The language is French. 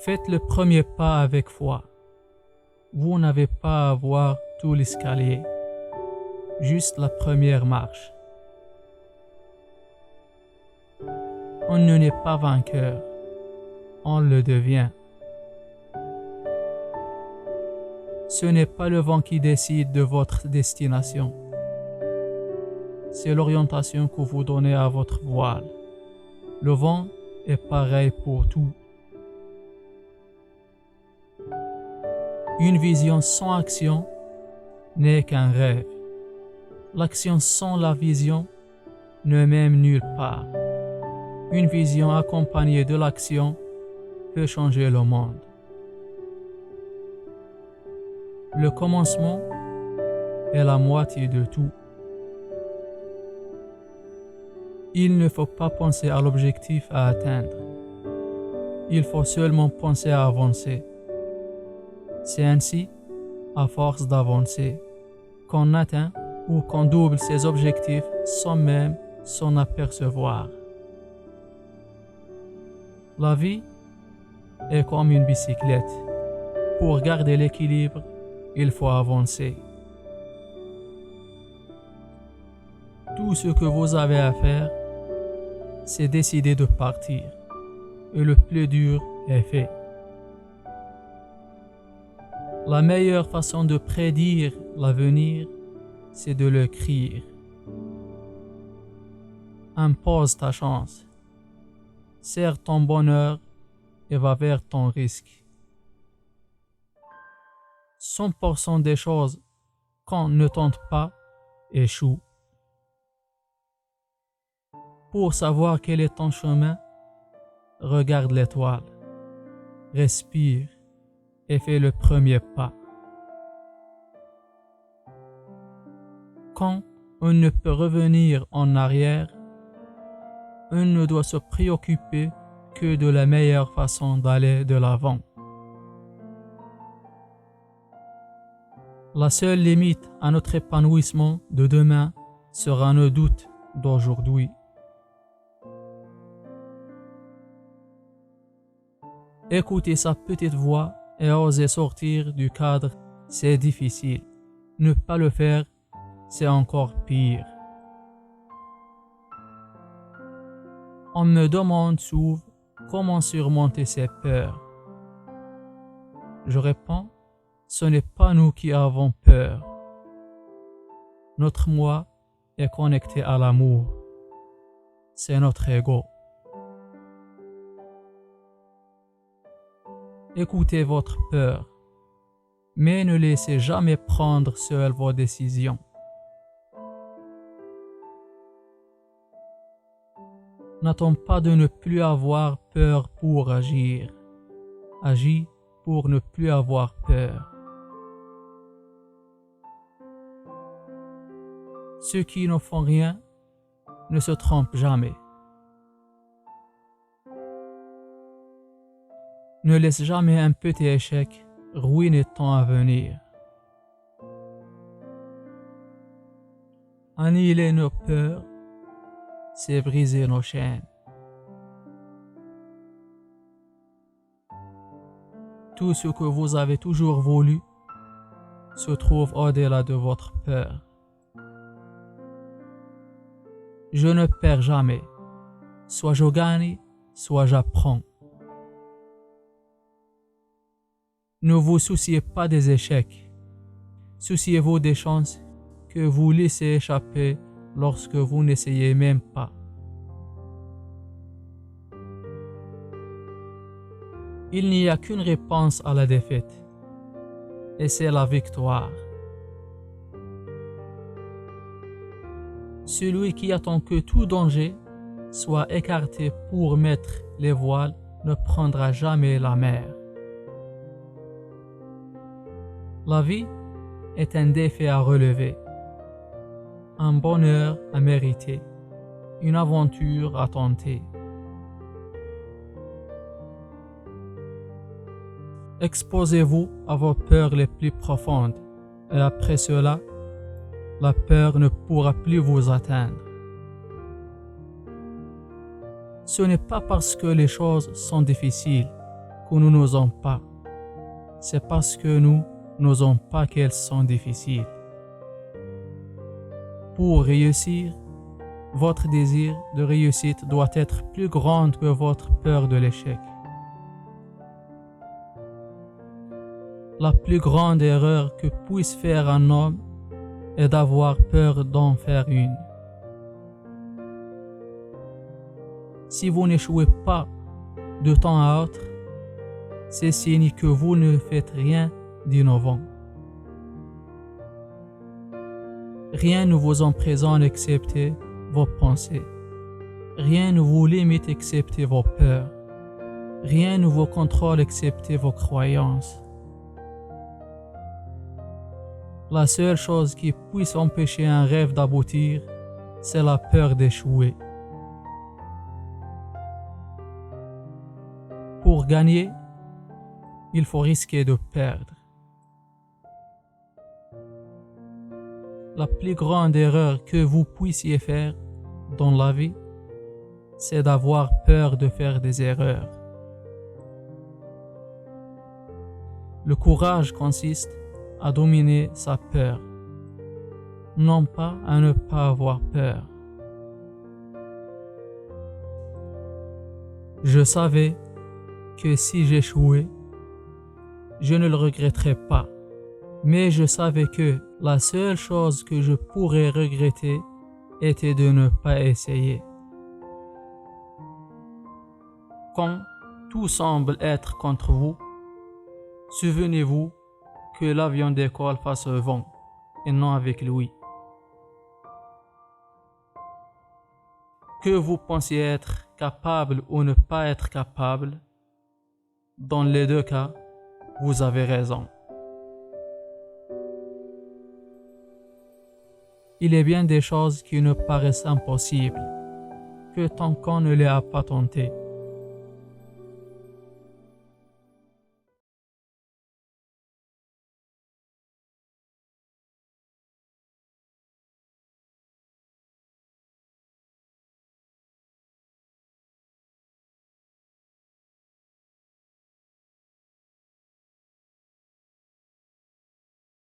Faites le premier pas avec foi. Vous n'avez pas à voir tout l'escalier, juste la première marche. On ne n'est pas vainqueur, on le devient. Ce n'est pas le vent qui décide de votre destination. C'est l'orientation que vous donnez à votre voile. Le vent est pareil pour tout. Une vision sans action n'est qu'un rêve. L'action sans la vision ne mène nulle part. Une vision accompagnée de l'action peut changer le monde. Le commencement est la moitié de tout. Il ne faut pas penser à l'objectif à atteindre. Il faut seulement penser à avancer. C'est ainsi, à force d'avancer, qu'on atteint ou qu'on double ses objectifs sans même s'en apercevoir. La vie est comme une bicyclette. Pour garder l'équilibre, il faut avancer. Tout ce que vous avez à faire, c'est décider de partir. Et le plus dur est fait. La meilleure façon de prédire l'avenir, c'est de le crier. Impose ta chance. Serre ton bonheur et va vers ton risque. 100% des choses qu'on ne tente pas échouent. Pour savoir quel est ton chemin, regarde l'étoile, respire et fais le premier pas. Quand on ne peut revenir en arrière, on ne doit se préoccuper que de la meilleure façon d'aller de l'avant. La seule limite à notre épanouissement de demain sera nos doutes d'aujourd'hui. Écouter sa petite voix et oser sortir du cadre, c'est difficile. Ne pas le faire, c'est encore pire. On me demande souvent comment surmonter ses peurs. Je réponds, ce n'est pas nous qui avons peur. Notre moi est connecté à l'amour. C'est notre ego. Écoutez votre peur, mais ne laissez jamais prendre seul vos décisions. N'attends pas de ne plus avoir peur pour agir. Agis pour ne plus avoir peur. Ceux qui ne font rien ne se trompent jamais. Ne laisse jamais un petit échec ruiner ton avenir. Annihiler nos peurs, c'est briser nos chaînes. Tout ce que vous avez toujours voulu se trouve au-delà de votre peur. Je ne perds jamais. Soit je gagne, soit j'apprends. Ne vous souciez pas des échecs. Souciez-vous des chances que vous laissez échapper lorsque vous n'essayez même pas. Il n'y a qu'une réponse à la défaite, et c'est la victoire. Celui qui attend que tout danger soit écarté pour mettre les voiles ne prendra jamais la mer. La vie est un défi à relever, un bonheur à mériter, une aventure à tenter. Exposez-vous à vos peurs les plus profondes et après cela, la peur ne pourra plus vous atteindre. Ce n'est pas parce que les choses sont difficiles que nous n'osons pas. C'est parce que nous n'osons pas qu'elles sont difficiles. Pour réussir, votre désir de réussite doit être plus grand que votre peur de l'échec. La plus grande erreur que puisse faire un homme est d'avoir peur d'en faire une. Si vous n'échouez pas de temps à autre, c'est signe que vous ne faites rien d'innovant. Rien ne vous emprisonne excepté vos pensées. Rien ne vous limite excepté vos peurs. Rien ne vous contrôle excepté vos croyances. La seule chose qui puisse empêcher un rêve d'aboutir, c'est la peur d'échouer. Pour gagner, il faut risquer de perdre. La plus grande erreur que vous puissiez faire dans la vie, c'est d'avoir peur de faire des erreurs. Le courage consiste à dominer sa peur, non pas à ne pas avoir peur. Je savais que si j'échouais, je ne le regretterais pas, mais je savais que la seule chose que je pourrais regretter était de ne pas essayer. Quand tout semble être contre vous, souvenez-vous que l'avion décolle face au vent et non avec lui. Que vous pensiez être capable ou ne pas être capable, dans les deux cas, vous avez raison. Il est bien des choses qui nous paraissent impossibles, que tant qu'on ne les a pas tentées.